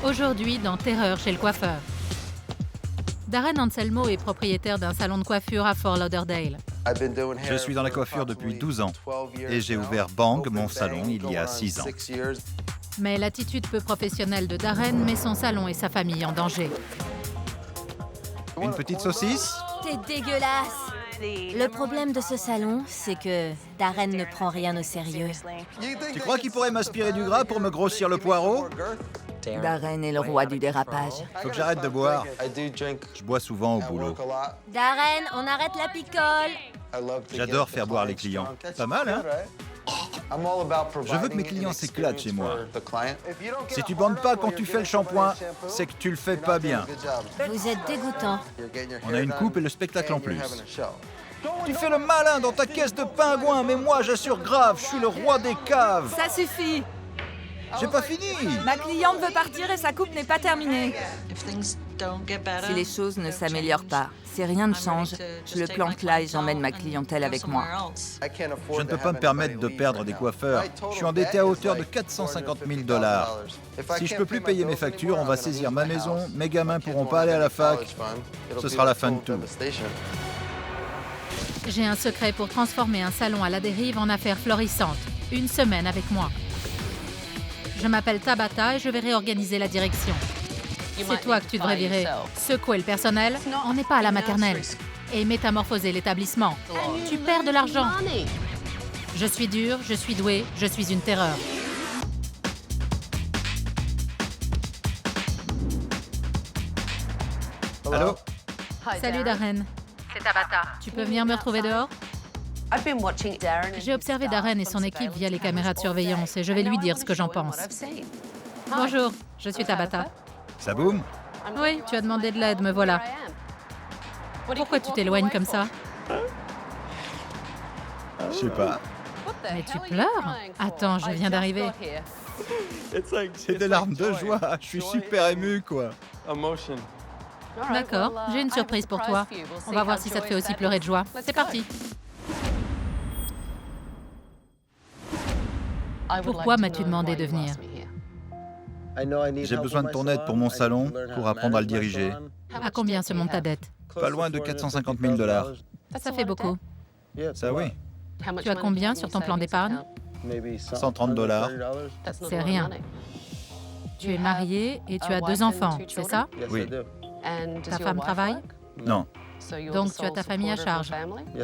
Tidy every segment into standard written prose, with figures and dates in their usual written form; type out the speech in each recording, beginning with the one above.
Aujourd'hui, dans Terreur chez le coiffeur. Darren Anselmo est propriétaire d'un salon de coiffure à Fort Lauderdale. Je suis dans la coiffure depuis 12 ans et j'ai ouvert Bang, mon salon, il y a 6 ans. Mais l'attitude peu professionnelle de Darren met son salon et sa famille en danger. Une petite saucisse? T'es dégueulasse! Le problème de ce salon, c'est que Darren ne prend rien au sérieux. Tu crois qu'il pourrait m'aspirer du gras pour me grossir le poireau? Darren est le roi du dérapage. Faut que j'arrête de boire. Je bois souvent au boulot. Darren, on arrête la picole! J'adore faire boire les clients. Pas mal, hein? Je veux que mes clients s'éclatent chez moi. Si tu bandes pas quand tu fais le shampoing, c'est que tu le fais pas bien. Vous êtes dégoûtant. On a une coupe et le spectacle en plus. Tu fais le malin dans ta caisse de pingouins, mais moi j'assure grave, je suis le roi des caves. Ça suffit! J'ai pas fini. Ma cliente veut partir et sa coupe n'est pas terminée. Si les choses ne s'améliorent pas, si rien ne change, je le plante là et j'emmène ma clientèle avec moi. Je ne peux pas me permettre de perdre des coiffeurs. Je suis endetté à hauteur de 450 000 $. Si je peux plus payer mes factures, on va saisir ma maison, mes gamins pourront pas aller à la fac. Ce sera la fin de tout. J'ai un secret pour transformer un salon à la dérive en affaire florissante. Une semaine avec moi. Je m'appelle Tabata et je vais réorganiser la direction. C'est toi que tu devrais virer. Secouer le personnel, on n'est pas à la maternelle. Et métamorphoser l'établissement. Tu perds de l'argent. Je suis dure, je suis douée, je suis une terreur. Allô? Salut Darren. C'est Tabata. Tu peux venir me retrouver dehors? J'ai observé Darren et son équipe via les caméras de surveillance et je vais lui dire ce que j'en pense. Bonjour, je suis Tabata. Ça boum? Oui, tu as demandé de l'aide, me voilà. Pourquoi tu t'éloignes comme ça? Je sais pas. Mais tu pleures? Attends, je viens d'arriver. C'est des larmes de joie. Je suis super ému, quoi. D'accord, j'ai une surprise pour toi. On va voir si ça te fait aussi pleurer de joie. C'est parti. Pourquoi m'as-tu demandé de venir? J'ai besoin de ton aide pour mon salon, pour apprendre à le diriger. À combien se monte ta dette? Pas loin de 450 000 $. Ça fait beaucoup. Ça oui. Tu as combien sur ton plan d'épargne? 130 $. C'est rien. Tu es marié et tu as 2 enfants, c'est ça? Oui. Ta femme travaille? Non. Donc tu as ta famille à charge.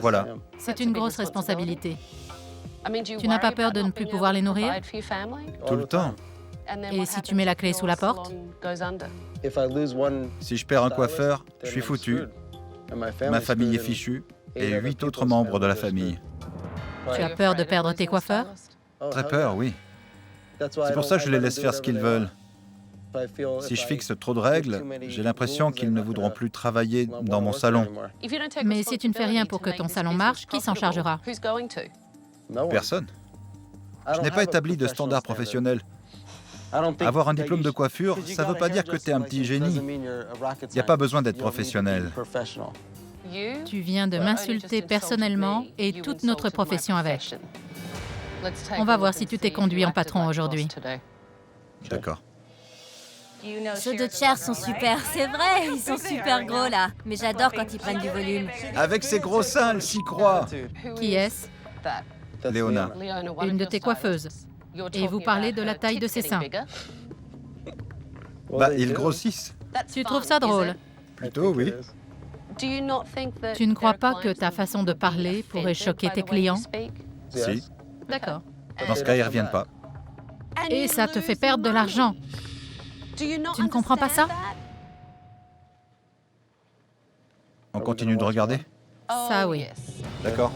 Voilà. C'est une grosse responsabilité. Tu n'as pas peur de ne plus pouvoir les nourrir? Tout le temps. Et si tu mets la clé sous la porte? Si je perds un coiffeur, je suis foutu. Ma famille est fichue et 8 autres membres de la famille. Tu as peur de perdre tes coiffeurs? Très peur, oui. C'est pour ça que je les laisse faire ce qu'ils veulent. Si je fixe trop de règles, j'ai l'impression qu'ils ne voudront plus travailler dans mon salon. Mais si tu ne fais rien pour que ton salon marche, qui s'en chargera? Personne. Je n'ai pas établi de standard professionnel. Avoir un diplôme de coiffure, ça ne veut pas dire que tu es un petit génie. Il n'y a pas besoin d'être professionnel. Tu viens de m'insulter personnellement et toute notre profession avec. On va voir si tu t'es conduit en patron aujourd'hui. D'accord. Ceux de Cher sont super, c'est vrai, ils sont super gros là. Mais j'adore quand ils prennent du volume. Avec ses gros seins, elle s'y croit. Qui est-ce? Léona. Une de tes coiffeuses. Et vous parlez de la taille de ses seins. Bah, ils grossissent. Tu trouves ça drôle? Plutôt, oui. Tu ne crois pas que ta façon de parler pourrait choquer tes clients? Si. D'accord. Dans ce cas, ils ne reviennent pas. Et ça te fait perdre de l'argent. Tu ne comprends pas ça? On continue de regarder? Ça, oui. D'accord.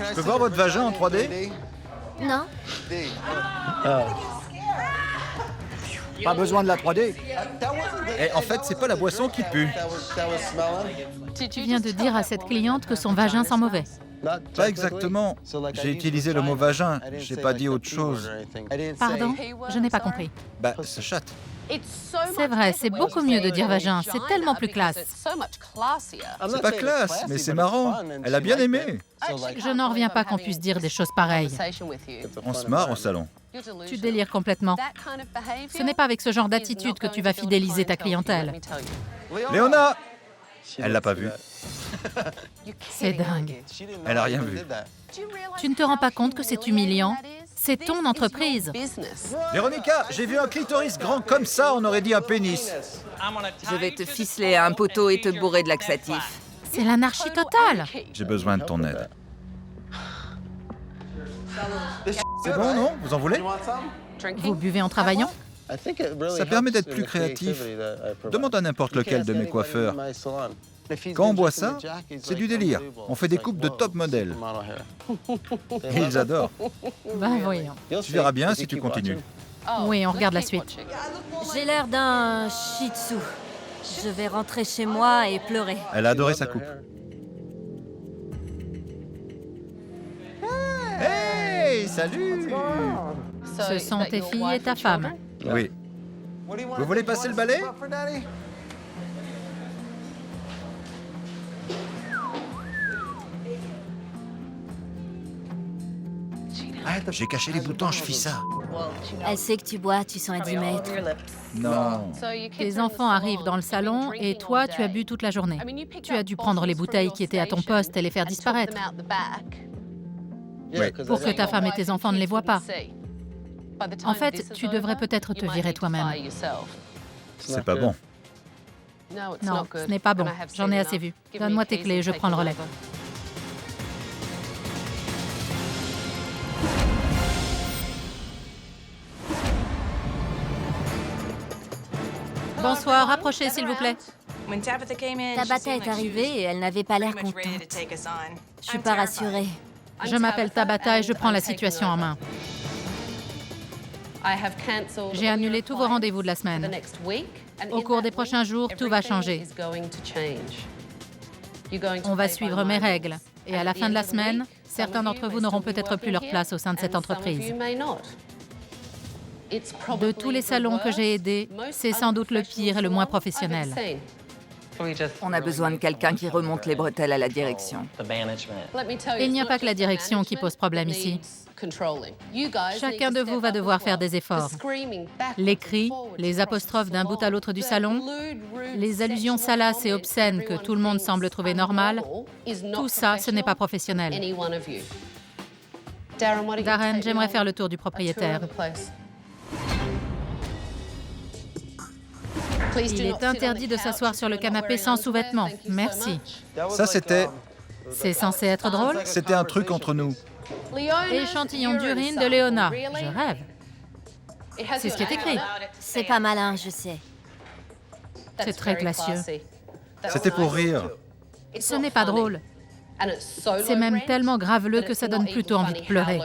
Je peux voir votre vagin en 3D? Non? Pas besoin de la 3D. Et en fait, c'est pas la boisson qui pue. Tu viens de dire à cette cliente que son vagin sent mauvais. Pas exactement. J'ai utilisé le mot vagin. J'ai pas dit autre chose. Pardon? Je n'ai pas compris. Bah, ça chatte. C'est vrai, c'est beaucoup mieux de dire vagin. C'est tellement plus classe. C'est pas classe, mais c'est marrant. Elle a bien aimé. Je n'en reviens pas qu'on puisse dire des choses pareilles. On se marre au salon. Tu délires complètement. Ce n'est pas avec ce genre d'attitude que tu vas fidéliser ta clientèle. Léona! Elle l'a pas vu. C'est dingue. Elle a rien vu. Tu ne te rends pas compte que c'est humiliant? C'est ton entreprise. Véronica, j'ai vu un clitoris grand comme ça, on aurait dit un pénis. Je vais te ficeler à un poteau et te bourrer de laxatif. C'est l'anarchie totale. J'ai besoin de ton aide. C'est bon, non? Vous en voulez? Vous buvez en travaillant? Ça permet d'être plus créatif. Demande à n'importe lequel de mes coiffeurs. Quand on boit ça, c'est du délire. On fait des coupes de top modèle. Et ils adorent. Ben voyons. Tu verras bien si tu continues. Oui, on regarde la suite. J'ai l'air d'un shih tzu. Je vais rentrer chez moi et pleurer. Elle a adoré sa coupe. Hey, salut! Ce sont tes filles et ta femme. Oui. Vous voulez passer le balai? J'ai caché les boutons, je fis ça. Elle sait que tu bois, tu sens à 10 mètres. Non. Tes enfants arrivent dans le salon et toi, tu as bu toute la journée. Tu as dû prendre les bouteilles qui étaient à ton poste et les faire disparaître. Oui. Pour que ta femme et tes enfants ne les voient pas. En fait, tu devrais peut-être te virer toi-même. C'est pas bon. Non, ce n'est pas bon. J'en ai assez vu. Donne-moi tes clés, je prends le relais. Bonsoir, approchez s'il vous plaît. Tabata est arrivée et elle n'avait pas l'air contente. Je suis pas rassurée. Je m'appelle Tabata et je prends la situation en main. J'ai annulé tous vos rendez-vous de la semaine. Au cours des prochains jours, tout va changer. On va suivre mes règles. Et à la fin de la semaine, certains d'entre vous n'auront peut-être plus leur place au sein de cette entreprise. De tous les salons que j'ai aidés, c'est sans doute le pire et le moins professionnel. On a besoin de quelqu'un qui remonte les bretelles à la direction. Il n'y a pas que la direction qui pose problème ici. Chacun de vous va devoir faire des efforts. Les cris, les apostrophes d'un bout à l'autre du salon, les allusions salaces et obscènes que tout le monde semble trouver normales, tout ça, ce n'est pas professionnel. Darren, j'aimerais faire le tour du propriétaire. Il est interdit de s'asseoir sur le canapé sans sous-vêtements. Merci. Ça, c'était... C'est censé être drôle? C'était un truc entre nous. Échantillon d'urine de Léona. Je rêve. C'est ce qui est écrit. C'est pas malin, je sais. C'est très classieux. C'était pour rire. Ce n'est pas drôle. C'est même tellement graveleux que ça donne plutôt envie de pleurer.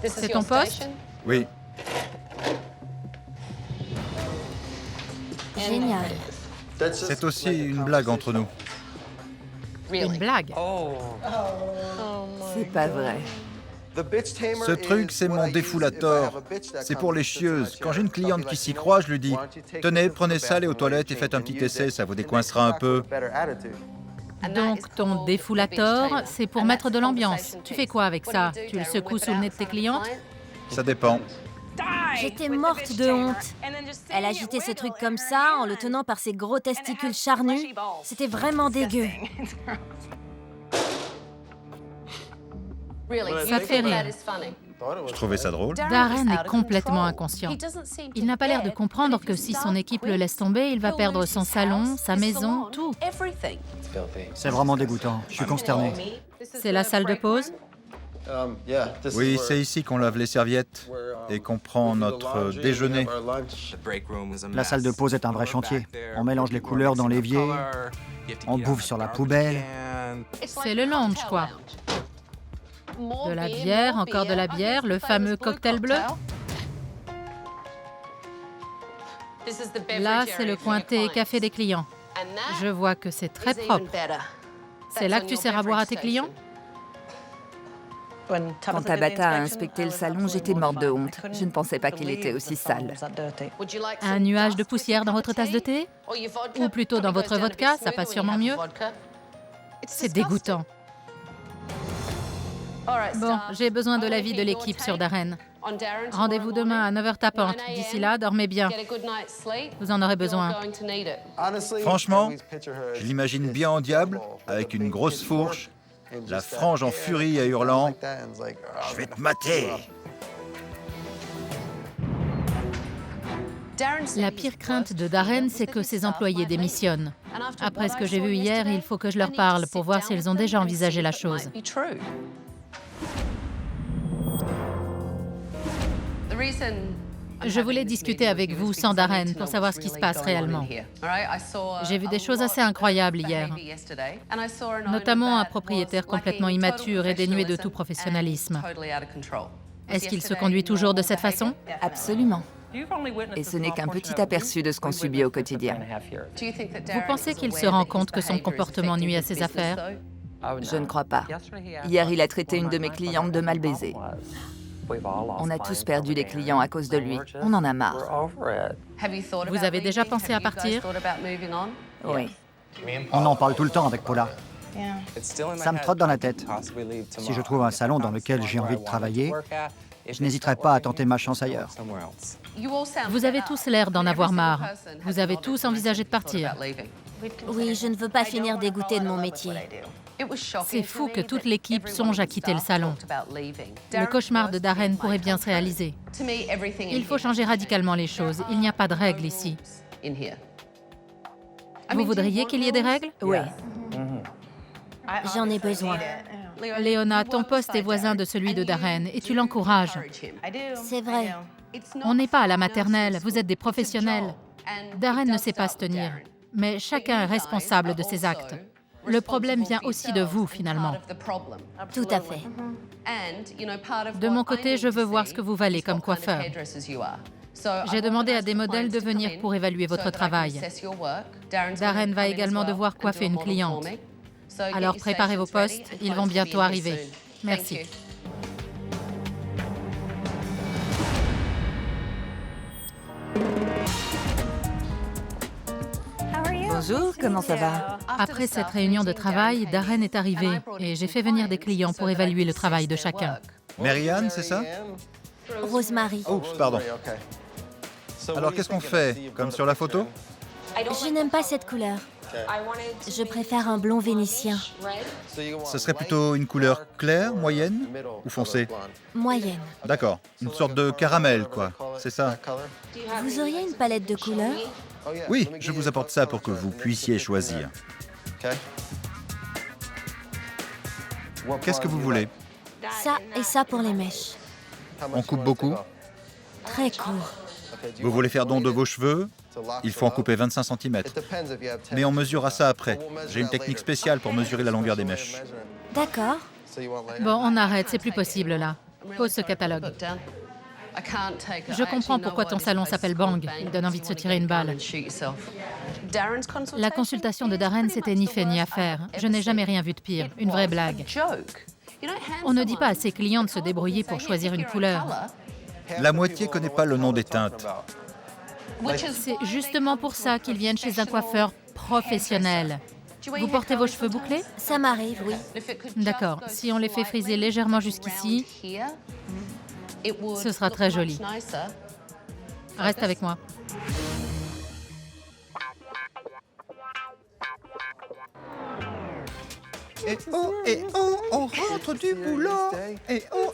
C'est ton poste? Oui. Génial. C'est aussi une blague entre nous. Une blague? C'est pas vrai. Ce truc, c'est mon défoulator. C'est pour les chieuses. Quand j'ai une cliente qui s'y croit, je lui dis « Tenez, prenez ça, allez aux toilettes et faites un petit essai, ça vous décoincera un peu. » Donc, ton défoulator, c'est pour mettre de l'ambiance. Tu fais quoi avec ça? Tu le secoues sous le nez de tes clientes? Ça dépend. J'étais morte de honte. Elle agitait ce truc comme ça, en le tenant par ses gros testicules charnus. C'était vraiment dégueu. Ça te fait rire. Je trouvais ça drôle. Darren est complètement inconscient. Il n'a pas l'air de comprendre que si son équipe le laisse tomber, il va perdre son salon, sa maison, tout. C'est vraiment dégoûtant. Je suis consterné. C'est la salle de pause? Oui, c'est ici qu'on lave les serviettes et qu'on prend notre déjeuner. La salle de pause est un vrai chantier. On mélange les couleurs dans l'évier, on bouffe sur la poubelle. C'est le lounge, quoi. De la bière, encore de la bière, le fameux cocktail bleu. Là, c'est le coin thé et café des clients. Je vois que c'est très propre. C'est là que tu sers à boire à tes clients? Quand Tabata a inspecté le salon, j'étais morte de honte. Je ne pensais pas qu'il était aussi sale. Un nuage de poussière dans votre tasse de thé? Ou plutôt dans votre vodka, ça passe sûrement mieux. C'est dégoûtant. Bon, j'ai besoin de l'avis de l'équipe sur Darren. Rendez-vous demain à 9h tapante. D'ici là, dormez bien. Vous en aurez besoin. Franchement, je l'imagine bien en diable, avec une grosse fourche, la frange en furie et hurlant « Je vais te mater !» La pire crainte de Darren, c'est que ses employés démissionnent. Après ce que j'ai vu hier, il faut que je leur parle pour voir s'ils ont déjà envisagé la chose. Je voulais discuter avec vous sans Darren pour savoir ce qui se passe réellement. J'ai vu des choses assez incroyables hier, notamment un propriétaire complètement immature et dénué de tout professionnalisme. Est-ce qu'il se conduit toujours de cette façon? Absolument. Et ce n'est qu'un petit aperçu de ce qu'on subit au quotidien. Vous pensez qu'il se rend compte que son comportement nuit à ses affaires? Je ne crois pas. Hier, il a traité une de mes clientes de mal baisée. On a tous perdu des clients à cause de lui. On en a marre. Vous avez déjà pensé à partir? Oui. On en parle tout le temps avec Paula. Ça me trotte dans la tête. Si je trouve un salon dans lequel j'ai envie de travailler, je n'hésiterai pas à tenter ma chance ailleurs. Vous avez tous l'air d'en avoir marre. Vous avez tous envisagé de partir. Oui, je ne veux pas finir dégoûtée de mon métier. C'est fou que toute l'équipe songe à quitter le salon. Le cauchemar de Darren pourrait bien se réaliser. Il faut changer radicalement les choses. Il n'y a pas de règles ici. Vous voudriez qu'il y ait des règles? Oui. J'en ai besoin. Léona, ton poste est voisin de celui de Darren et tu l'encourages. C'est vrai. On n'est pas à la maternelle, vous êtes des professionnels. Darren ne sait pas se tenir, mais chacun est responsable de ses actes. Le problème vient aussi de vous, finalement. Tout à fait. De mon côté, je veux voir ce que vous valez comme coiffeur. J'ai demandé à des modèles de venir pour évaluer votre travail. Darren va également devoir coiffer une cliente. Alors préparez vos postes, ils vont bientôt arriver. Merci. Bonjour, comment ça va? Après cette réunion de travail, Darren est arrivé et j'ai fait venir des clients pour évaluer le travail de chacun. Marianne, c'est ça? Rosemary. Oups, pardon. Alors qu'est-ce qu'on fait? Comme sur la photo? Je n'aime pas cette couleur. Je préfère un blond vénitien. Ce serait plutôt une couleur claire, moyenne ou foncée? Moyenne. D'accord, une sorte de caramel, quoi. C'est ça? Vous auriez une palette de couleurs? Oui, je vous apporte ça pour que vous puissiez choisir. Qu'est-ce que vous voulez? Ça et ça pour les mèches. On coupe beaucoup? Très court. Vous voulez faire don de vos cheveux? Il faut en couper 25 cm. Mais on mesurera ça après. J'ai une technique spéciale pour mesurer la longueur des mèches. D'accord. Bon, on arrête, c'est plus possible là. Pose ce catalogue. Je comprends pourquoi ton salon s'appelle Bang. Il donne envie de se tirer une balle. La consultation de Darren, c'était ni fait ni à faire. Je n'ai jamais rien vu de pire. Une vraie blague. On ne dit pas à ses clients de se débrouiller pour choisir une couleur. La moitié ne connaît pas le nom des teintes. C'est justement pour ça qu'ils viennent chez un coiffeur professionnel. Vous portez vos cheveux bouclés? Ça m'arrive, oui. D'accord. Si on les fait friser légèrement jusqu'ici, ce sera très joli. Reste avec moi. Eh oh, on rentre du boulot. Eh oh,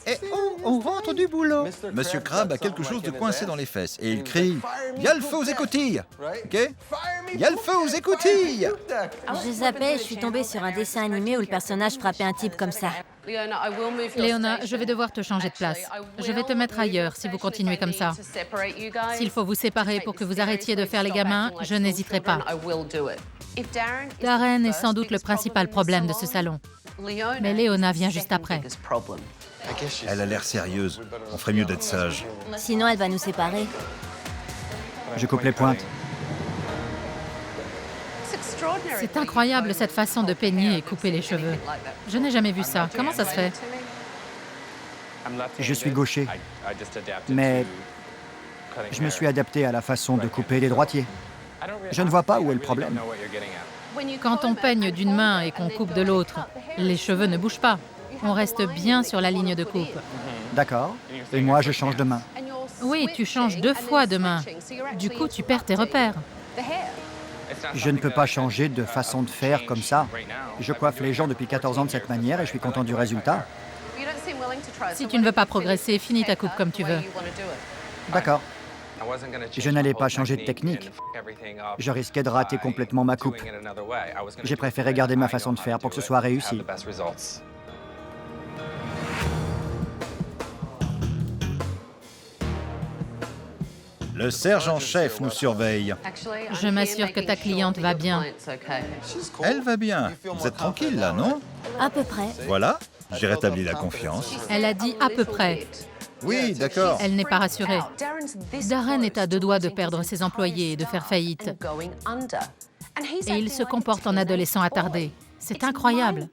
on rentre du boulot. Monsieur Crabbe a quelque chose de coincé dans les fesses et il crie « Il y a le feu aux écoutilles !» Ok? Il y a le feu aux écoutilles! Je zappais, je suis tombée sur un dessin animé où le personnage frappait un type comme ça. Léona, je vais devoir te changer de place. Je vais te mettre ailleurs si vous continuez comme ça. S'il faut vous séparer pour que vous arrêtiez de faire les gamins, je n'hésiterai pas. Darren est sans doute le principal problème de ce salon. Mais Léona vient juste après. Elle a l'air sérieuse. On ferait mieux d'être sage. Sinon, elle va nous séparer. Je coupe les pointes. C'est incroyable cette façon de peigner et couper les cheveux. Je n'ai jamais vu ça. Comment ça se fait? Je suis gaucher, mais je me suis adapté à la façon de couper les droitiers. Je ne vois pas où est le problème. Quand on peigne d'une main et qu'on coupe de l'autre, les cheveux ne bougent pas. On reste bien sur la ligne de coupe. D'accord. Et moi, je change de main. Oui, tu changes 2 fois de main. Du coup, tu perds tes repères. Je ne peux pas changer de façon de faire comme ça. Je coiffe les gens depuis 14 ans de cette manière et je suis content du résultat. Si tu ne veux pas progresser, finis ta coupe comme tu veux. D'accord. Je n'allais pas changer de technique. Je risquais de rater complètement ma coupe. J'ai préféré garder ma façon de faire pour que ce soit réussi. Le sergent-chef nous surveille. Je m'assure que ta cliente va bien. Elle va bien. Vous êtes tranquille là, non? À peu près. Voilà, j'ai rétabli la confiance. Elle a dit à peu près. Oui, d'accord. Elle n'est pas rassurée. Darren est à 2 doigts de perdre ses employés et de faire faillite. Et il se comporte en adolescent attardé. C'est incroyable.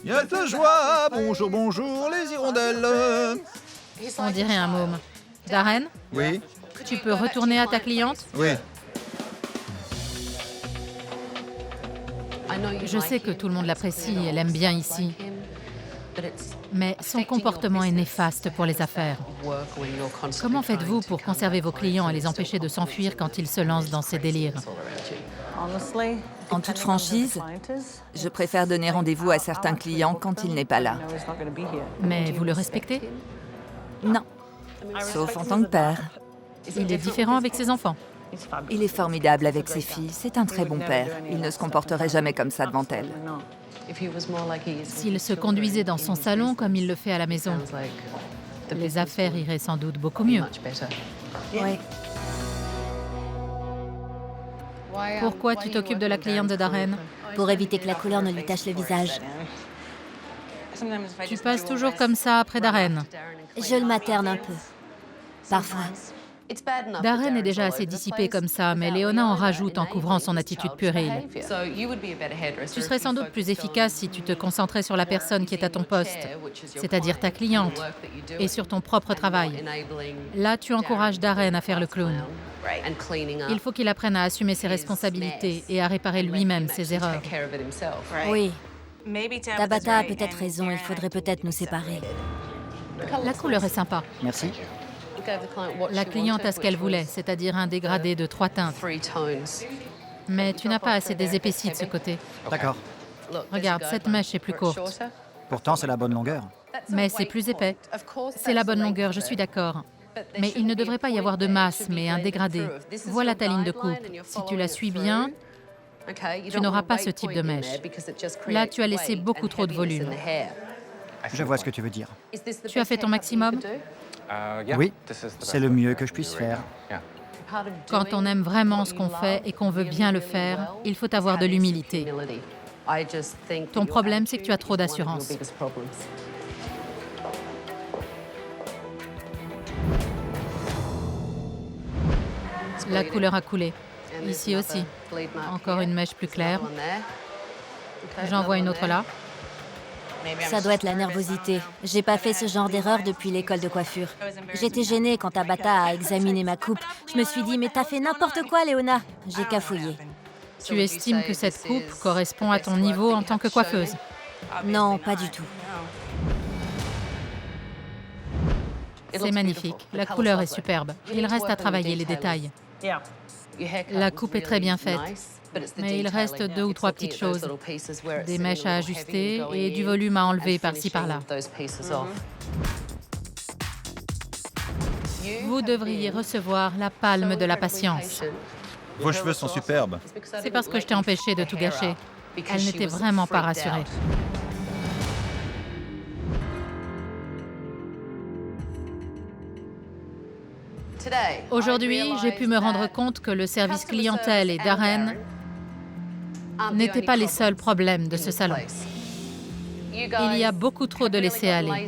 Il y a de la joie. Bonjour, bonjour, les hirondelles. On dirait un môme. Darren, Oui, tu peux retourner à ta cliente? oui. Je sais que tout le monde l'apprécie, elle aime bien ici. Mais son comportement est néfaste pour les affaires. Comment faites-vous pour conserver vos clients et les empêcher de s'enfuir quand ils se lancent dans ces délires? En toute franchise, je préfère donner rendez-vous à certains clients quand il n'est pas là. Mais vous le respectez? Non, sauf en tant que père. Il est différent avec ses enfants. Il est formidable avec ses filles, c'est un très bon père. Il ne se comporterait jamais comme ça devant elles. S'il se conduisait dans son salon comme il le fait à la maison, les affaires iraient sans doute beaucoup mieux. Oui. Pourquoi tu t'occupes de la cliente de Darren? Pour éviter que la couleur ne lui tache le visage. Tu passes toujours comme ça après Darren. Je le materne un peu. Parfois. Darren est déjà assez dissipé comme ça, mais Léona en rajoute en couvrant son attitude puérile. Tu serais sans doute plus efficace si tu te concentrais sur la personne qui est à ton poste, c'est-à-dire ta cliente, et sur ton propre travail. Là, tu encourages Darren à faire le clown. Il faut qu'il apprenne à assumer ses responsabilités et à réparer lui-même ses erreurs. Oui. Tabata a peut-être raison, il faudrait peut-être nous séparer. La couleur est sympa. Merci. La cliente a ce qu'elle voulait, c'est-à-dire un dégradé de 3 teintes. Mais tu n'as pas assez d'épaissis de ce côté. D'accord. Regarde, cette mèche est plus courte. Pourtant, c'est la bonne longueur. Mais c'est plus épais. C'est la bonne longueur, je suis d'accord. Mais il ne devrait pas y avoir de masse, mais un dégradé. Voilà ta ligne de coupe. Si tu la suis bien, tu n'auras pas ce type de mèche. Là, tu as laissé beaucoup trop de volume. Je vois ce que tu veux dire. Tu as fait ton maximum? Oui, c'est le mieux que je puisse faire. Quand on aime vraiment ce qu'on fait et qu'on veut bien le faire, il faut avoir de l'humilité. Ton problème, c'est que tu as trop d'assurance. La couleur a coulé. Ici aussi. Encore une mèche plus claire. J'en vois une autre là. Ça doit être la nervosité. J'ai pas fait ce genre d'erreur depuis l'école de coiffure. J'étais gênée quand Tabata a examiné ma coupe. Je me suis dit, mais t'as fait n'importe quoi, Léona. J'ai cafouillé. Tu estimes que cette coupe correspond à ton niveau en tant que coiffeuse? Non, pas du tout. C'est magnifique. La couleur est superbe. Il reste à travailler les détails. La coupe est très bien faite. Mais il reste 2 ou 3 petites choses. Des mèches à ajuster et du volume à enlever par-ci par-là. Vous devriez recevoir la palme de la patience. Vos cheveux sont superbes. C'est parce que je t'ai empêché de tout gâcher. Elle n'était vraiment pas rassurée. Aujourd'hui, j'ai pu me rendre compte que le service clientèle et Darren n'étaient pas les seuls problèmes de ce salon. Il y a beaucoup trop de laisser-aller.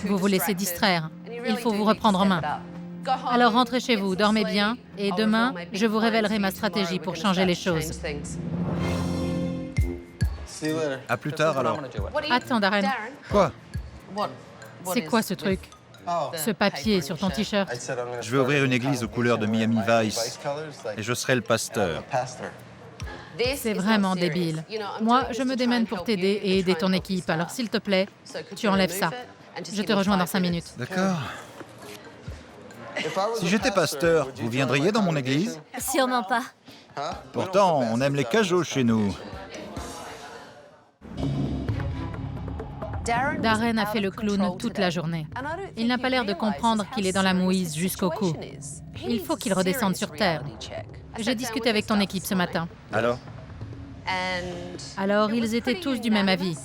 Vous vous laissez distraire. Il faut vous reprendre en main. Alors rentrez chez vous, dormez bien, et demain, je vous révélerai ma stratégie pour changer les choses. À plus tard alors. Attends, Darren. Quoi? C'est quoi ce truc? Ce papier sur ton t-shirt? Je vais ouvrir une église aux couleurs de Miami Vice et je serai le pasteur. C'est vraiment débile. Moi, je me démène pour t'aider et aider ton équipe. Alors, s'il te plaît, tu enlèves ça. Je te rejoins dans 5 minutes. D'accord. Si j'étais pasteur, vous viendriez dans mon église? Sûrement pas. Pourtant, on aime les cajots chez nous. Darren a fait le clown toute la journée. Il n'a pas l'air de comprendre qu'il est dans la mouise jusqu'au cou. Il faut qu'il redescende sur Terre. J'ai discuté avec ton équipe ce matin. Alors, ils étaient tous du même avis.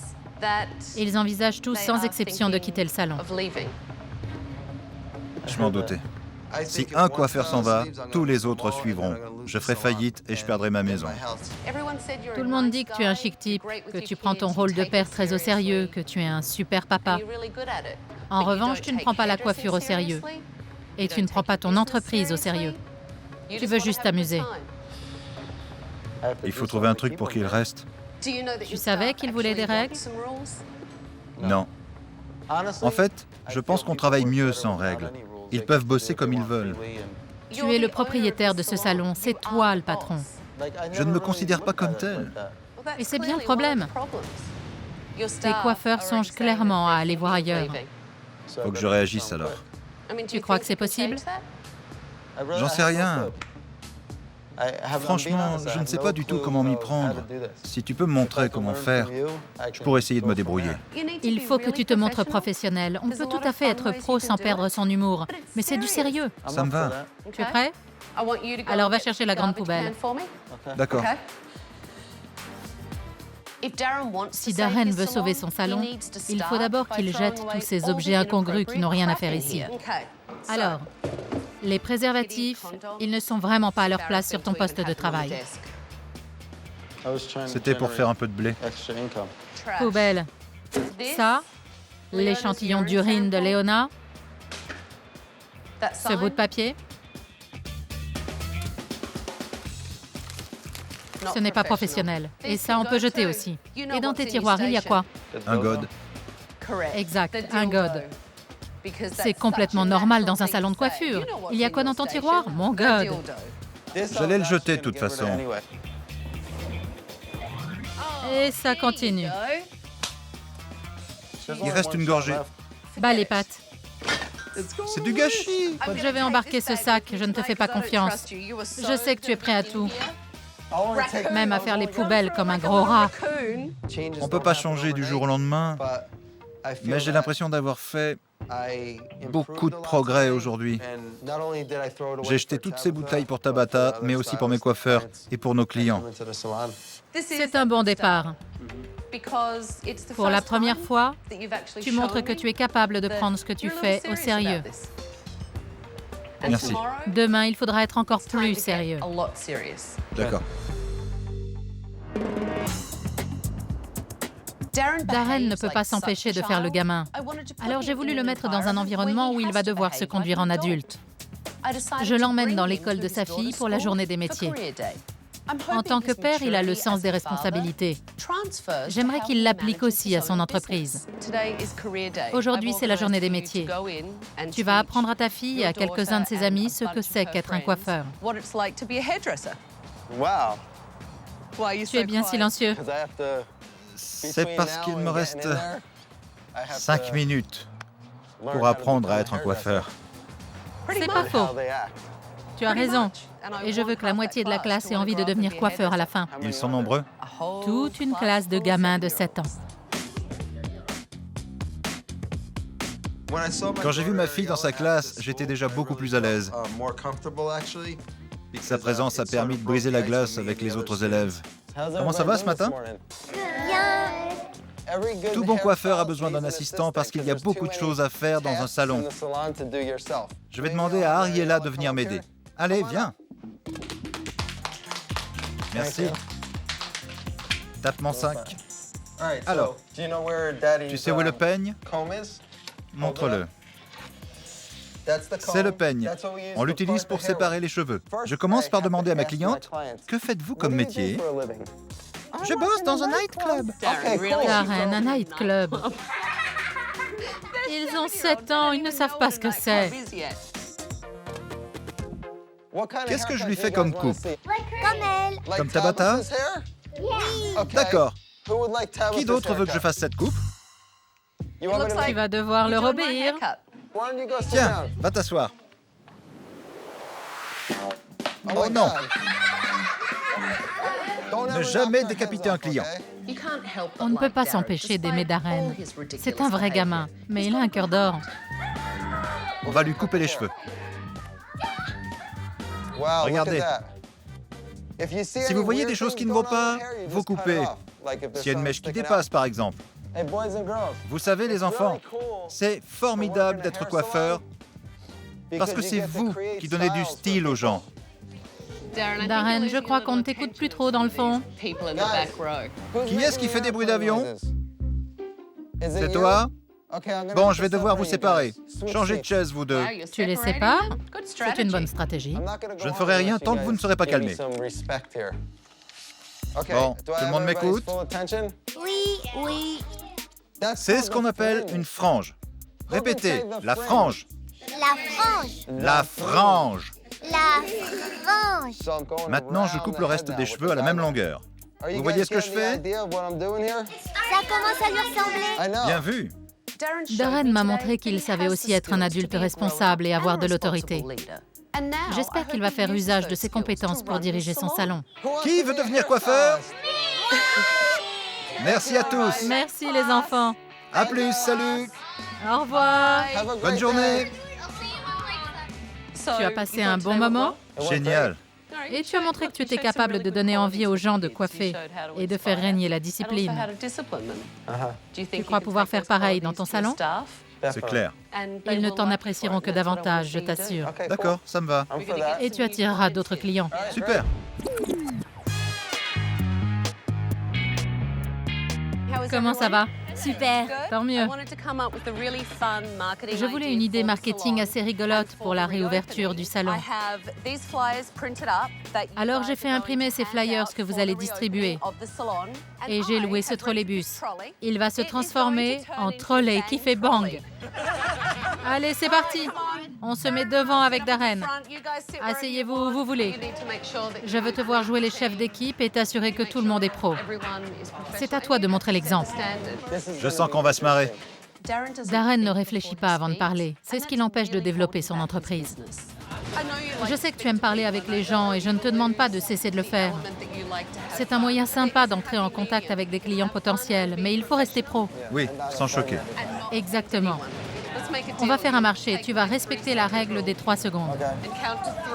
Ils envisagent tous, sans exception, de quitter le salon. Je m'en doutais. Si un coiffeur s'en va, tous les autres suivront. Je ferai faillite et je perdrai ma maison. Tout le monde dit que tu es un chic type, que tu prends ton rôle de père très au sérieux, que tu es un super papa. En revanche, tu ne prends pas la coiffure au sérieux. Et tu ne prends pas ton entreprise au sérieux. Tu veux juste t'amuser. Il faut trouver un truc pour qu'il reste. Tu savais qu'il voulait des règles? Non. En fait, je pense qu'on travaille mieux sans règles. Ils peuvent bosser comme ils veulent. Tu es le propriétaire de ce salon, c'est toi le patron. Je ne me considère pas comme tel. Et c'est bien le problème. Tes coiffeurs songent clairement à aller voir ailleurs. Faut que je réagisse alors. Tu crois que c'est possible? J'en sais rien. Franchement, je ne sais pas du tout comment m'y prendre. Si tu peux me montrer comment faire, je pourrais essayer de me débrouiller. Il faut que tu te montres professionnel. On peut tout à fait être pro sans perdre son humour. Mais c'est du sérieux. Ça me va. Tu es prêt? Alors va chercher la grande poubelle. D'accord. Si Darren veut sauver son salon, il faut d'abord qu'il jette tous ces objets incongrus qui n'ont rien à faire ici. Alors, les préservatifs, ils ne sont vraiment pas à leur place sur ton poste de travail. C'était pour faire un peu de blé. Poubelle. Ça, l'échantillon d'urine de Léona. Ce bout de papier. Ce n'est pas professionnel. Et ça, on peut jeter aussi. Et dans tes tiroirs, il y a quoi? Un god. Exact, un god. C'est complètement normal dans un salon de coiffure. Il y a quoi dans ton tiroir? Mon god. J'allais le jeter de toute façon. Et ça continue. Il reste une gorgée. Bas les pattes. C'est du gâchis. Je vais embarquer ce sac, je ne te fais pas confiance. Je sais que tu es prêt à tout. Même à faire les poubelles comme un gros rat. On peut pas changer du jour au lendemain, mais j'ai l'impression d'avoir fait beaucoup de progrès aujourd'hui. J'ai jeté toutes ces bouteilles pour Tabata, mais aussi pour mes coiffeurs et pour nos clients. C'est un bon départ. Pour la première fois, tu montres que tu es capable de prendre ce que tu fais au sérieux. Merci. Demain, il faudra être encore plus sérieux. D'accord. Darren ne peut pas s'empêcher de faire le gamin. Alors j'ai voulu le mettre dans un environnement où il va devoir se conduire en adulte. Je l'emmène dans l'école de sa fille pour la journée des métiers. En tant que père, il a le sens des responsabilités. J'aimerais qu'il l'applique aussi à son entreprise. Aujourd'hui, c'est la journée des métiers. Tu vas apprendre à ta fille et à quelques-uns de ses amis ce que c'est qu'être un coiffeur. Tu es bien silencieux. C'est parce qu'il me reste 5 minutes pour apprendre à être un coiffeur. C'est pas faux. Tu as raison. Et je veux que la moitié de la classe ait envie de devenir coiffeur à la fin. Ils sont nombreux? Toute une classe de gamins de 7 ans. Quand j'ai vu ma fille dans sa classe, j'étais déjà beaucoup plus à l'aise. Sa présence a permis de briser la glace avec les autres élèves. Comment ça va ce matin? Tout bon coiffeur a besoin d'un assistant parce qu'il y a beaucoup de choses à faire dans un salon. Je vais demander à Ariella de venir m'aider. Allez, viens. Merci. Tape-moi 5. Alors, tu sais où est le peigne? Montre-le. C'est le peigne. On l'utilise pour séparer les cheveux. Je commence par demander à ma cliente, que faites-vous comme métier? Je bosse dans un nightclub. Darren, un nightclub. Ils ont 7 ans, ils ne savent pas ce que c'est. Qu'est-ce que je lui fais comme coupe? Comme elle. Comme Tabata? D'accord. Qui d'autre veut que je fasse cette coupe? Tu vas devoir leur obéir. Tiens, va t'asseoir. Oh non! Ne jamais décapiter un client. On ne peut pas s'empêcher d'aimer Darren. C'est un vrai gamin, mais il a un cœur d'or. On va lui couper les cheveux. Regardez. Si vous voyez des choses qui ne vont pas, vous coupez. S'il y a une mèche qui dépasse, par exemple. Vous savez, les enfants, c'est formidable d'être coiffeur parce que c'est vous qui donnez du style aux gens. Darren, je crois qu'on ne t'écoute plus trop dans le fond. Qui est-ce qui fait des bruits d'avion? C'est toi? Bon, je vais devoir vous séparer. Changez de chaise, vous deux. Tu les sépares? C'est une bonne stratégie. Je ne ferai rien tant que vous ne serez pas calmés. Bon, tout le monde m'écoute? Oui. C'est ce qu'on appelle une frange. Répétez, la frange. La frange. La frange. La frange. Maintenant, je coupe le reste des cheveux à la même longueur. Vous voyez ce que je fais? Ça commence à lui ressembler. Bien vu. Darren m'a montré qu'il savait aussi être un adulte responsable et avoir de l'autorité. J'espère qu'il va faire usage de ses compétences pour diriger son salon. Qui veut devenir coiffeur? Merci à tous. Merci les enfants. À plus, salut. Au revoir. Bonne journée. Tu as passé un bon moment Génial. et tu as montré que tu étais capable de donner envie aux gens de coiffer et de faire régner la discipline. Tu crois pouvoir faire pareil dans ton salon? C'est clair. Ils ne t'en apprécieront que davantage, je t'assure. D'accord, ça me va. Et tu attireras d'autres clients. Super. Comment ça va? Super. Tant mieux. Je voulais une idée marketing assez rigolote pour la réouverture du salon. Alors j'ai fait imprimer ces flyers que vous allez distribuer. Et j'ai loué ce trolleybus. Il va se transformer en trolley qui fait bang. Allez, c'est parti. On se met devant avec Darren. Asseyez-vous où vous voulez. Je veux te voir jouer les chefs d'équipe et t'assurer que tout le monde est pro. C'est à toi de montrer l'exemple. Je sens qu'on va se marrer. Darren ne réfléchit pas avant de parler. C'est ce qui l'empêche de développer son entreprise. Je sais que tu aimes parler avec les gens et je ne te demande pas de cesser de le faire. C'est un moyen sympa d'entrer en contact avec des clients potentiels, mais il faut rester pro. Oui, sans choquer. Exactement. On va faire un marché. Tu vas respecter la règle des 3 secondes.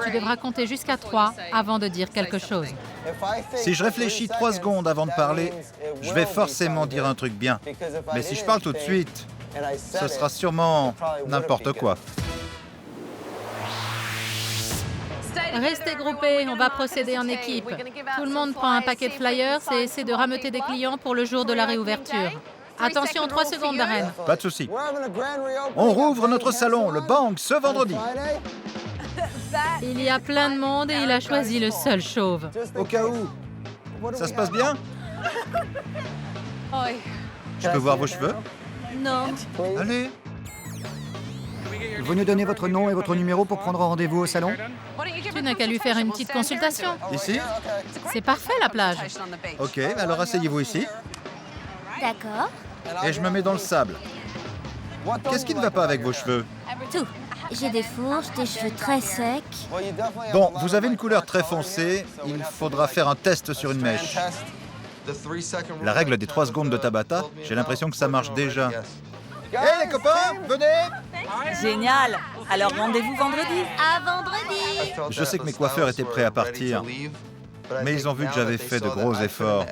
Tu devras compter jusqu'à 3 avant de dire quelque chose. Si je réfléchis 3 secondes avant de parler, je vais forcément dire un truc bien. Mais si je parle tout de suite, ce sera sûrement n'importe quoi. Restez groupés, on va procéder en équipe. Tout le monde prend un paquet de flyers et essaie de rameuter des clients pour le jour de la réouverture. Attention, 3 secondes, Darren. Pas de souci. On rouvre notre salon, le Bang, ce vendredi. Il y a plein de monde et il a choisi le seul chauve. Au cas où. Ça se passe bien? Je peux voir vos cheveux? Non. Allez. Vous nous donnez votre nom et votre numéro pour prendre rendez-vous au salon? Tu n'as qu'à lui faire une petite consultation. Ici? C'est parfait, la plage. Ok, alors asseyez-vous ici. D'accord. Et je me mets dans le sable. Qu'est-ce qui ne va pas avec vos cheveux? Tout. J'ai des fourches, des cheveux très secs. Bon, vous avez une couleur très foncée. Il faudra faire un test sur une mèche. La règle des 3 secondes de Tabata, j'ai l'impression que ça marche déjà. Hé les copains, venez! Génial. Alors rendez-vous vendredi. À vendredi. Je sais que mes coiffeurs étaient prêts à partir, mais ils ont vu que j'avais fait de gros efforts.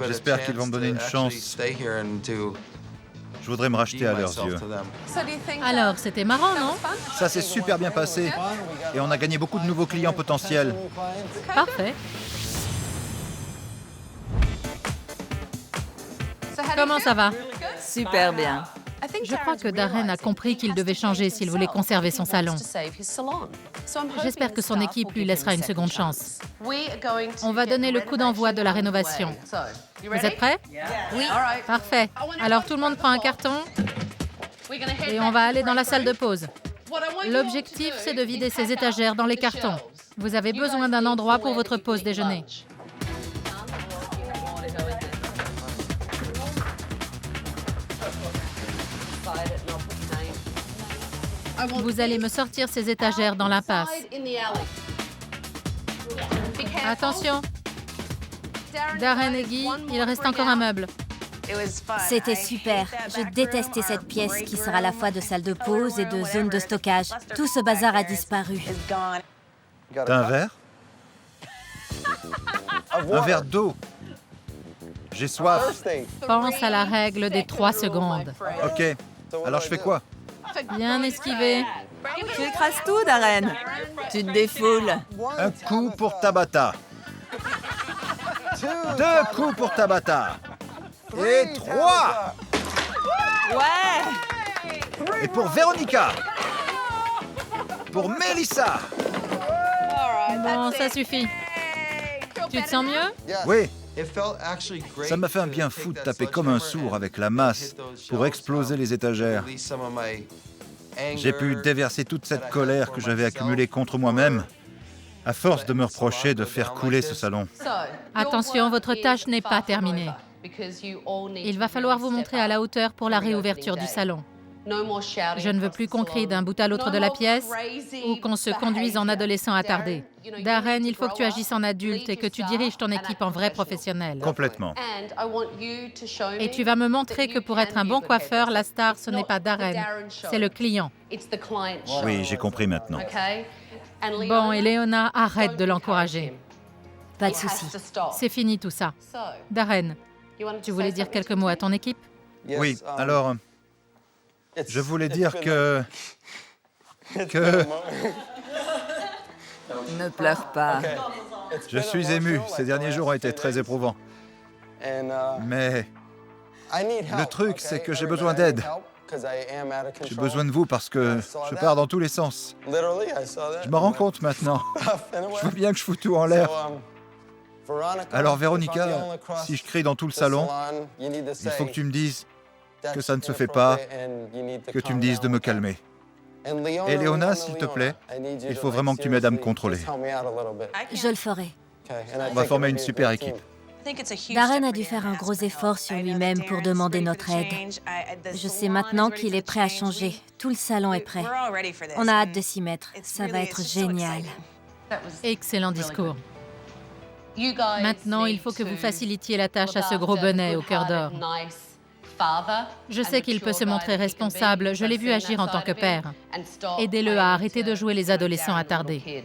J'espère qu'ils vont me donner une chance. Je voudrais me racheter à leurs yeux. Alors, c'était marrant, non? Ça s'est super bien passé et on a gagné beaucoup de nouveaux clients potentiels. Parfait. Comment ça va? Super bien. Je crois que Darren a compris qu'il devait changer s'il voulait conserver son salon. J'espère que son équipe lui laissera une seconde chance. On va donner le coup d'envoi de la rénovation. Vous êtes prêts? Oui. Parfait. Alors tout le monde prend un carton et on va aller dans la salle de pause. L'objectif, c'est de vider ces étagères dans les cartons. Vous avez besoin d'un endroit pour votre pause déjeuner. Vous allez me sortir ces étagères dans l'impasse. Attention! Darren et Guy, il reste encore un meuble. C'était super. Je détestais cette pièce qui sert à la fois de salle de pause et de zone de stockage. Tout ce bazar a disparu. T'as un verre? Un verre d'eau. J'ai soif. Pense à la règle des 3 secondes. Ok. Alors je fais quoi? Bien esquivé. Tu écrases tout, Darren. Tu te défoules. Un coup pour Tabata. 2 coups pour Tabata. Et 3. Ouais! Et pour Véronica. Pour Melissa. Bon, ça suffit. Tu te sens mieux? Oui. Ça m'a fait un bien fou de taper comme un sourd avec la masse pour exploser les étagères. J'ai pu déverser toute cette colère que j'avais accumulée contre moi-même, à force de me reprocher de faire couler ce salon. Attention, votre tâche n'est pas terminée. Il va falloir vous montrer à la hauteur pour la réouverture du salon. Je ne veux plus qu'on crie d'un bout à l'autre de la pièce ou qu'on se conduise en adolescent attardé. Darren, il faut que tu agisses en adulte et que tu diriges ton équipe en vrai professionnel. Complètement. Et tu vas me montrer que pour être un bon coiffeur, la star, ce n'est pas Darren, c'est le client. Oui, j'ai compris maintenant. Bon, et Léona, arrête de l'encourager. Pas de souci. C'est fini tout ça. Darren, tu voulais dire quelques mots à ton équipe? Oui, alors, je voulais dire que... Ne pleure pas. Je suis ému. Ces derniers jours ont été très éprouvants. Mais le truc, c'est que j'ai besoin d'aide. J'ai besoin de vous parce que je pars dans tous les sens. Je me rends compte maintenant. Je vois bien que je fous tout en l'air. Alors Véronica, si je crie dans tout le salon, il faut que tu me dises que ça ne se fait pas, que tu me dises de me calmer. Et Léona, s'il te plaît, il faut vraiment que tu m'aides à me contrôler. Je le ferai. On va former une super équipe. Darren a dû faire un gros effort sur lui-même pour demander notre aide. Je sais maintenant qu'il est prêt à changer. Tout le salon est prêt. On a hâte de s'y mettre. Ça va être génial. Excellent discours. Maintenant, il faut que vous facilitiez la tâche à ce gros bonnet au cœur d'or. Je sais qu'il peut se montrer responsable, je l'ai vu agir en tant que père. Aidez-le à arrêter de jouer les adolescents attardés.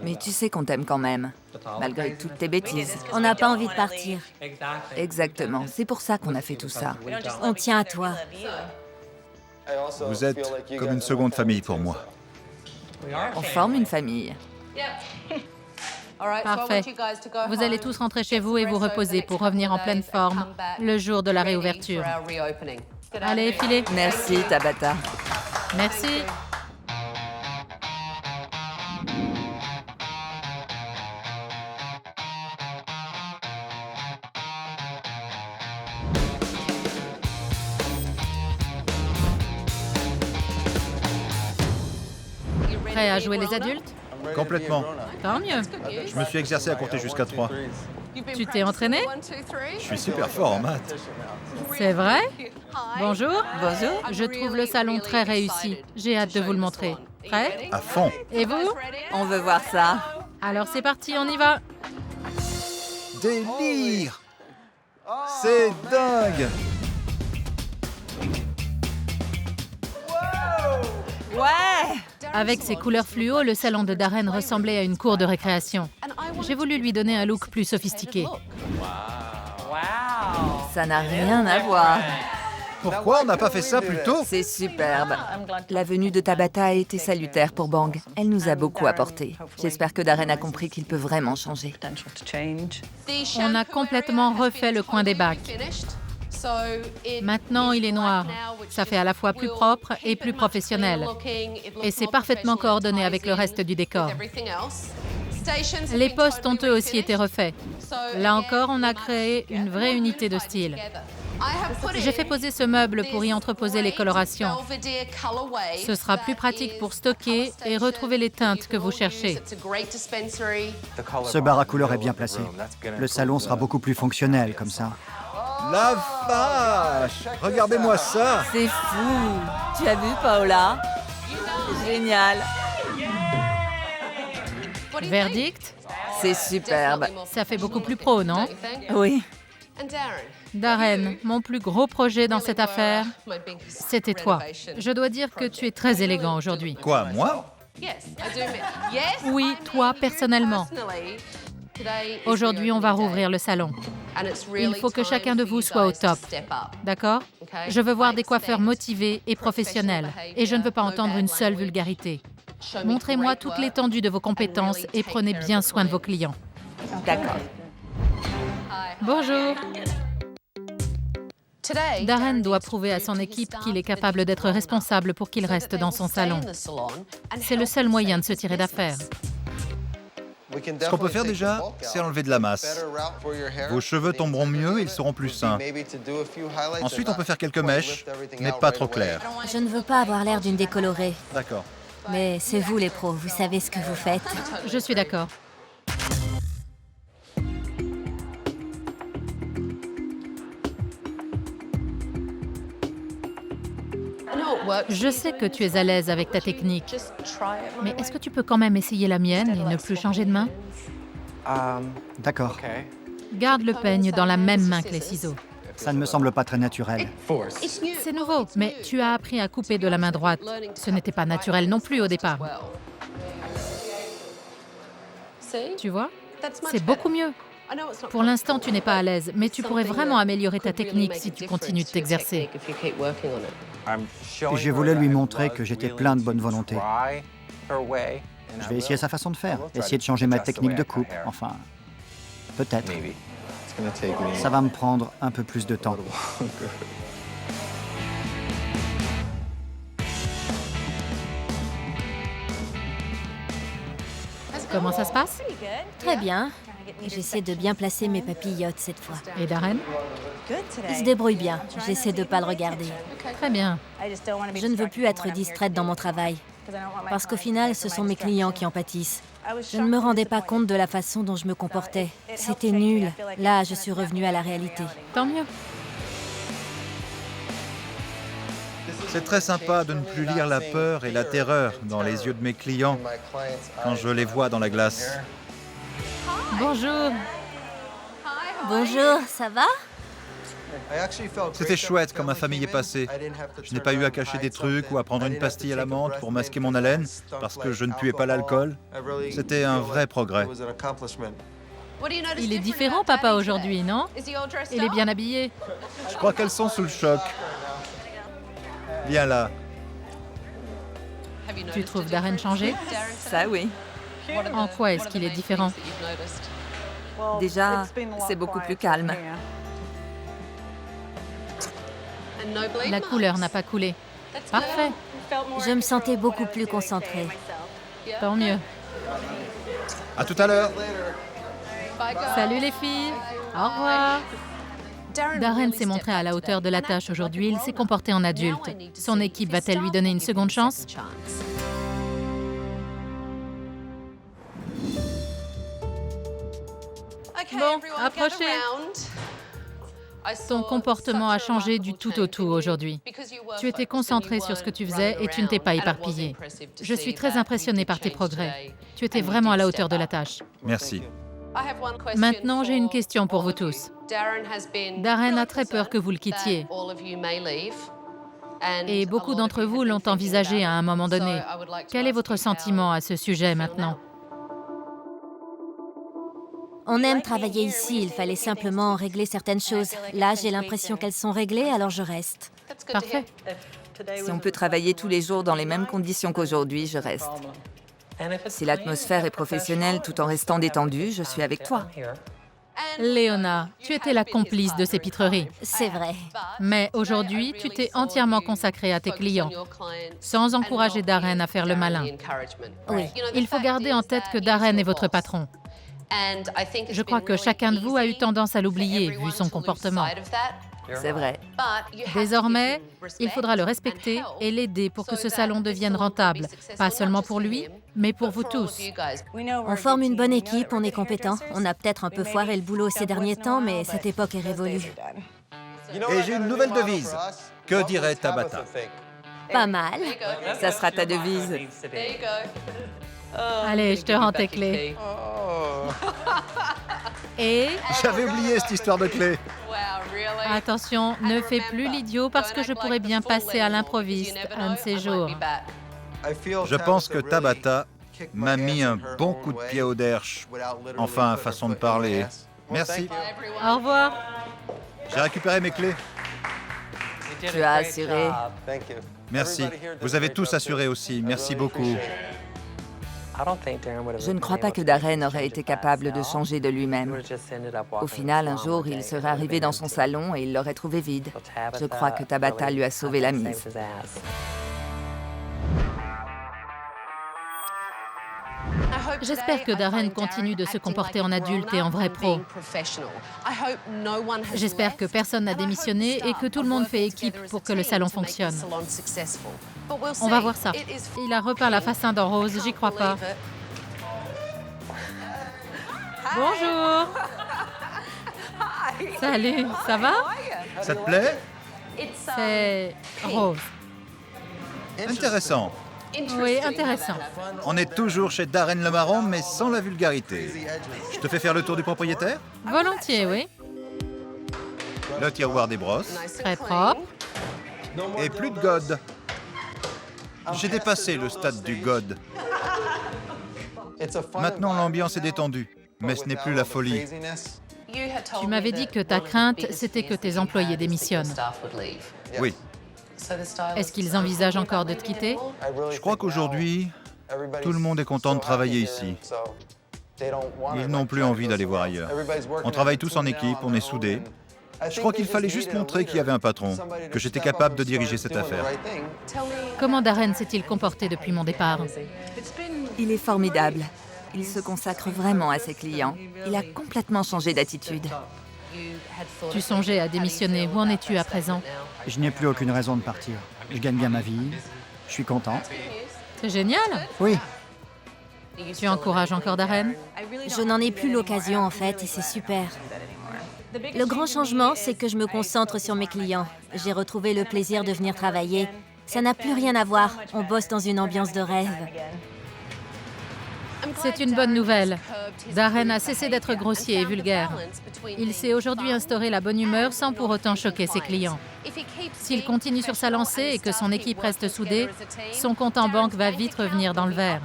Mais tu sais qu'on t'aime quand même, malgré toutes tes bêtises. On n'a pas envie de partir. Exactement, c'est pour ça qu'on a fait tout ça. On tient à toi. Vous êtes comme une seconde famille pour moi. On forme une famille. Parfait. Vous allez tous rentrer chez vous et vous reposer pour revenir en pleine forme le jour de la réouverture. Allez, filez. Merci, Tabata. Merci. Prêt à jouer les adultes? Complètement. Tant mieux. Je me suis exercé à compter jusqu'à 3. Tu t'es entraîné? Je suis super fort en maths. C'est vrai? Bonjour. Bonjour. Je trouve le salon très réussi. J'ai hâte de vous le montrer. Prêt? À fond. Et vous? On veut voir ça. Alors c'est parti, on y va. Délire! C'est dingue! Ouais! Avec ses couleurs fluo, le salon de Darren ressemblait à une cour de récréation. J'ai voulu lui donner un look plus sophistiqué. Ça n'a rien à voir. Pourquoi on n'a pas fait ça plus tôt? C'est superbe. La venue de Tabata a été salutaire pour Bang. Elle nous a beaucoup apporté. J'espère que Darren a compris qu'il peut vraiment changer. On a complètement refait le coin des bacs. Maintenant, il est noir. Ça fait à la fois plus propre et plus professionnel. Et c'est parfaitement coordonné avec le reste du décor. Les postes ont eux aussi été refaits. Là encore, on a créé une vraie unité de style. J'ai fait poser ce meuble pour y entreposer les colorations. Ce sera plus pratique pour stocker et retrouver les teintes que vous cherchez. Ce bar à couleurs est bien placé. Le salon sera beaucoup plus fonctionnel comme ça. La vache! Regardez-moi ça! C'est fou. Tu as vu, Paola? Génial. Verdict? C'est superbe. Ça fait beaucoup plus pro, non? Oui. Darren, mon plus gros projet dans cette affaire, c'était toi. Je dois dire que tu es très élégant aujourd'hui. Quoi, moi? Oui, toi, personnellement. Aujourd'hui, on va rouvrir le salon. Il faut que chacun de vous soit au top. D'accord? Je veux voir des coiffeurs motivés et professionnels. Et je ne veux pas entendre une seule vulgarité. Montrez-moi toute l'étendue de vos compétences et prenez bien soin de vos clients. D'accord. Bonjour. Darren doit prouver à son équipe qu'il est capable d'être responsable pour qu'il reste dans son salon. C'est le seul moyen de se tirer d'affaire. Ce qu'on peut faire déjà, c'est enlever de la masse. Vos cheveux tomberont mieux et ils seront plus sains. Ensuite, on peut faire quelques mèches, mais pas trop claires. Je ne veux pas avoir l'air d'une décolorée. D'accord. Mais c'est vous les pros, vous savez ce que vous faites. Je suis d'accord. Je sais que tu es à l'aise avec ta technique, mais est-ce que tu peux quand même essayer la mienne et ne plus changer de main? D'accord. Garde le peigne dans la même main que les ciseaux. Ça ne me semble pas très naturel. C'est nouveau, mais tu as appris à couper de la main droite. Ce n'était pas naturel non plus au départ. Tu vois? C'est beaucoup mieux. Pour l'instant, tu n'es pas à l'aise, mais tu pourrais vraiment améliorer ta technique si tu continues de t'exercer. Et je voulais lui montrer que j'étais plein de bonne volonté. Je vais essayer sa façon de faire, essayer de changer ma technique de coupe. Enfin, peut-être. Ça va me prendre un peu plus de temps. Comment ça se passe? Très bien. J'essaie de bien placer mes papillotes cette fois. Et Darren? Il se débrouille bien. J'essaie de ne pas le regarder. Très bien. Je ne veux plus être distraite dans mon travail. Parce qu'au final, ce sont mes clients qui en pâtissent. Je ne me rendais pas compte de la façon dont je me comportais. C'était nul. Là, je suis revenue à la réalité. Tant mieux. C'est très sympa de ne plus lire la peur et la terreur dans les yeux de mes clients quand je les vois dans la glace. Bonjour. Bonjour, ça va? C'était chouette quand ma famille est passée. Je n'ai pas eu à cacher des trucs ou à prendre une pastille à la menthe pour masquer mon haleine parce que je ne puais pas l'alcool. C'était un vrai progrès. Il est différent, papa, aujourd'hui, non? Il est bien habillé. Je crois qu'elles sont sous le choc. Viens là. Tu trouves Darren changé? Ça, oui. En quoi est-ce qu'il est différent? Déjà, c'est beaucoup plus calme. La couleur n'a pas coulé. Parfait. Je me sentais beaucoup plus concentrée. Tant mieux. À tout à l'heure. Salut les filles. Au revoir. Darren s'est montré à la hauteur de la tâche aujourd'hui. Il s'est comporté en adulte. Son équipe va-t-elle lui donner une seconde chance? Bon, approchez. Ton comportement a changé du tout au tout aujourd'hui. Tu étais concentré sur ce que tu faisais et tu ne t'es pas éparpillé. Je suis très impressionnée par tes progrès. Tu étais vraiment à la hauteur de la tâche. Merci. Maintenant, j'ai une question pour vous tous. Darren a très peur que vous le quittiez. Et beaucoup d'entre vous l'ont envisagé à un moment donné. Quel est votre sentiment à ce sujet maintenant? On aime travailler ici, il fallait simplement régler certaines choses. Là, j'ai l'impression qu'elles sont réglées, alors je reste. Parfait. Si on peut travailler tous les jours dans les mêmes conditions qu'aujourd'hui, je reste. Si l'atmosphère est professionnelle tout en restant détendue, je suis avec toi. Léona, tu étais la complice de ces pitreries. C'est vrai. Mais aujourd'hui, tu t'es entièrement consacrée à tes clients, sans encourager Darren à faire le malin. Oui. Il faut garder en tête que Darren est votre patron. Je crois que chacun de vous a eu tendance à l'oublier, vu son comportement. C'est vrai. Désormais, il faudra le respecter et l'aider pour que ce salon devienne rentable, pas seulement pour lui, mais pour vous tous. On forme une bonne équipe, on est compétent. On a peut-être un peu foiré le boulot ces derniers temps, mais cette époque est révolue. Et j'ai une nouvelle devise. Que dirait Tabata? Pas mal. Ça sera ta devise. Allez, je te rends tes clés. Et J'avais oublié cette histoire de clé. attention, ne fais plus l'idiot parce que je pourrais bien passer à l'improviste un de ces jours. Je pense que Tabata m'a mis un bon coup de pied au derche. Enfin, façon de parler. Merci. Au revoir. J'ai récupéré mes clés. Tu as assuré. Merci. Vous avez tous assuré aussi. Merci beaucoup. Je ne crois pas que Darren aurait été capable de changer de lui-même. Au final, un jour, il serait arrivé dans son salon et il l'aurait trouvé vide. Je crois que Tabata lui a sauvé la mise. J'espère que Darren continue de se comporter en adulte et en vrai pro. J'espère que personne n'a démissionné et que tout le monde fait équipe pour que le salon fonctionne. On va voir ça. Il a repeint la façade en rose, j'y crois pas. Bonjour. Salut, ça va? Ça te plaît? C'est rose. Intéressant. Oui, intéressant. On est toujours chez Darren le Marron, mais sans la vulgarité. Je te fais faire le tour du propriétaire? Volontiers, oui. Le tiroir des brosses. Très propre. Et plus de God. J'ai dépassé le stade du God. Maintenant, l'ambiance est détendue, mais ce n'est plus la folie. Tu m'avais dit que ta crainte, c'était que tes employés démissionnent. Oui, Est-ce qu'ils envisagent encore de te quitter? je crois qu'aujourd'hui, tout le monde est content de travailler ici. Ils n'ont plus envie d'aller voir ailleurs. On travaille tous en équipe, on est soudés. Je crois qu'il fallait juste montrer qu'il y avait un patron, que j'étais capable de diriger cette affaire. Comment Darren s'est-il comporté depuis mon départ? Il est formidable. Il se consacre vraiment à ses clients. Il a complètement changé d'attitude. Tu songeais à démissionner. Où en es-tu à présent? Je n'ai plus aucune raison de partir. Je gagne bien ma vie. Je suis content. C'est génial. Oui, Tu encourages encore Darren? Je n'en ai plus l'occasion en fait et c'est super. Le grand changement, c'est que je me concentre sur mes clients. J'ai retrouvé le plaisir de venir travailler. Ça n'a plus rien à voir. On bosse dans une ambiance de rêve. C'est une bonne nouvelle. Darren a cessé d'être grossier et vulgaire. Il s'est aujourd'hui instauré la bonne humeur sans pour autant choquer ses clients. S'il continue sur sa lancée et que son équipe reste soudée, son compte en banque va vite revenir dans le vert.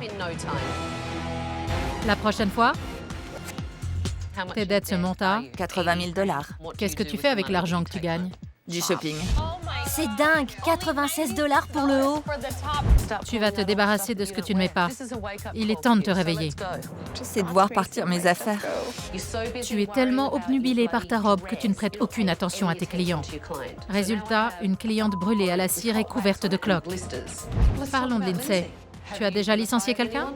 La prochaine fois, tes dettes se montent à... 80 000 $. Qu'est-ce que tu fais avec l'argent que tu gagnes? Du shopping. C'est dingue, 96 $ pour le haut. Tu vas te débarrasser de ce que tu ne mets pas. Il est temps de te réveiller. J'essaie de voir partir mes affaires. Tu es tellement obnubilé par ta robe que tu ne prêtes aucune attention à tes clients. Résultat, une cliente brûlée à la cire et couverte de cloques. Parlons de Lindsay. Tu as déjà licencié quelqu'un?